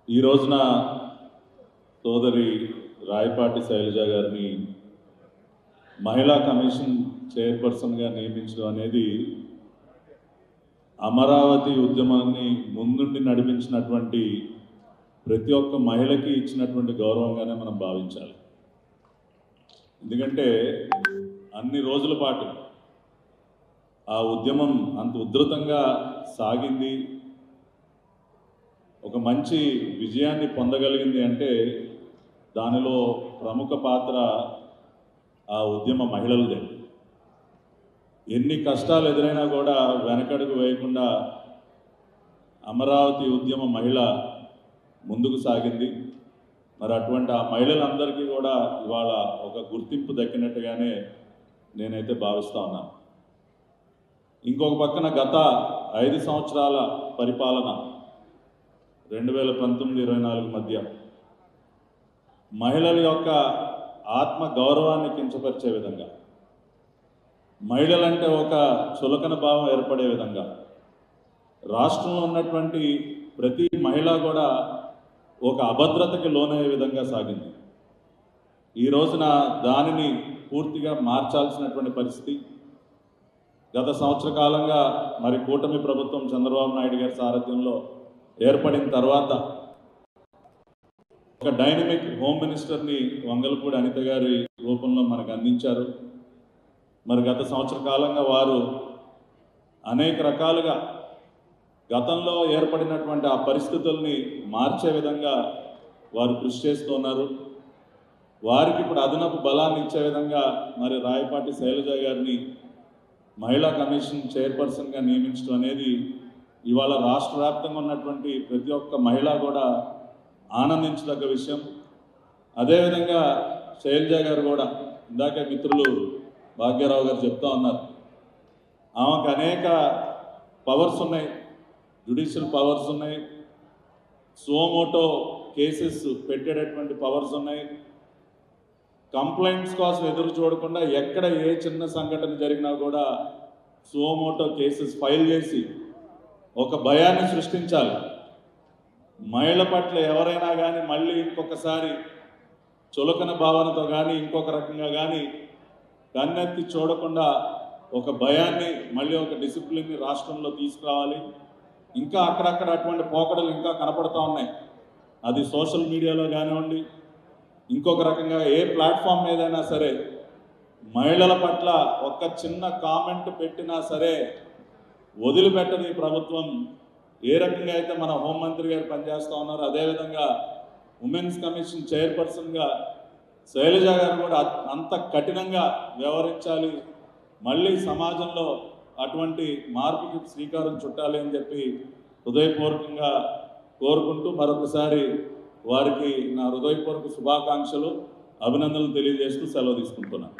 ఈ రోజున సోదరి రాయపాటి శైలజ గారిని మహిళా కమిషన్ చైర్పర్సన్గా నియమించడం అనేది అమరావతి ఉద్యమాన్ని ముందుండి నడిపించినటువంటి ప్రతి ఒక్క మహిళకి ఇచ్చినటువంటి గౌరవంగానే మనం భావించాలి. ఎందుకంటే అన్ని రోజుల పాటు ఆ ఉద్యమం అంత ఉధృతంగా సాగింది, ఒక మంచి విజయాన్ని పొందగలిగింది అంటే దానిలో ప్రముఖ పాత్ర ఆ ఉద్యమ మహిళలదే. ఎన్ని కష్టాలు ఎదురైనా కూడా వెనకడుగు వేయకుండా అమరావతి ఉద్యమ మహిళ ముందుకు సాగింది. మరి అటువంటి ఆ మహిళలందరికీ కూడా ఇవాళ ఒక గుర్తింపు దక్కినట్టుగానే నేనైతే భావిస్తా ఉన్నాను. ఇంకొక పక్కన గత 5 సంవత్సరాల పరిపాలన 2019-24 మధ్య మహిళల యొక్క ఆత్మ గౌరవాన్ని కించపరిచే విధంగా, మహిళలంటే ఒక చులకన భావం ఏర్పడే విధంగా రాష్ట్రంలో ఉన్నటువంటి ప్రతి మహిళ కూడా ఒక అభద్రతకి లోనయ్యే విధంగా సాగింది. ఈ రోజున దానిని పూర్తిగా మార్చాల్సినటువంటి పరిస్థితి. గత సంవత్సర కాలంగా మరి కూటమి ప్రభుత్వం చంద్రబాబు నాయుడు గారి సారథ్యంలో ఏర్పడిన తర్వాత ఒక డైనమిక్ హోమ్ మినిస్టర్ని వంగలపూడి అనిత గారి రూపంలో మనకు అందించారు. మరి గత సంవత్సర కాలంగా వారు అనేక రకాలుగా గతంలో ఏర్పడినటువంటి ఆ పరిస్థితుల్ని మార్చే విధంగా వారు కృషి చేస్తున్నారు. వారికి ఇప్పుడు అదనపు బలాన్ని ఇచ్చే విధంగా మరి రాయపాటి శైలజ గారిని మహిళా కమిషన్ చైర్పర్సన్గా నియమించడం అనేది ఇవాళ రాష్ట్ర వ్యాప్తంగా ఉన్నటువంటి ప్రతి ఒక్క మహిళ కూడా ఆనందించదగ్గ విషయం. అదేవిధంగా శైలజ గారు కూడా ఇందాక మిత్రులు భాగ్యరావు గారు చెప్తా ఉన్నారు, ఆమెకు అనేక పవర్స్ ఉన్నాయి, జ్యుడిషియల్ పవర్స్ ఉన్నాయి, సుమోటో కేసెస్ పెట్టేటటువంటి పవర్స్ ఉన్నాయి. కంప్లైంట్స్ కోసం ఎదురు చూడకుండా ఎక్కడ ఏ చిన్న సంఘటన జరిగినా కూడా సుమోటో కేసెస్ ఫైల్ చేసి ఒక భయాన్ని సృష్టించాలి. మహిళ పట్ల ఎవరైనా కానీ మళ్ళీ ఇంకొకసారి చులకన భావనతో కానీ ఇంకొక రకంగా కానీ కన్నెత్తి చూడకుండా ఒక భయాన్ని, మళ్ళీ ఒక డిసిప్లిన్ని రాష్ట్రంలో తీసుకురావాలి. ఇంకా అక్కడక్కడ అటువంటి పోకడలు ఇంకా కనపడుతూ ఉన్నాయి. అది సోషల్ మీడియాలో కానివ్వండి, ఇంకొక రకంగా ఏ ప్లాట్ఫామ్ మీదైనా సరే మహిళల పట్ల ఒక చిన్న కామెంట్ పెట్టినా సరే వదిలిపెట్టని ప్రభుత్వం. ఏ రకంగా అయితే మన హోంమంత్రి గారు పనిచేస్తూ ఉన్నారో అదేవిధంగా ఉమెన్స్ కమిషన్ చైర్పర్సన్గా శైలజ గారు కూడా అంత కఠినంగా వ్యవహరించాలి. మళ్ళీ సమాజంలో అటువంటి మార్పుకి శ్రీకారం చుట్టాలి అని చెప్పి హృదయపూర్వకంగా కోరుకుంటూ మరొకసారి వారికి నా హృదయపూర్వక శుభాకాంక్షలు, అభినందనలు తెలియజేస్తూ సెలవు తీసుకుంటున్నాను.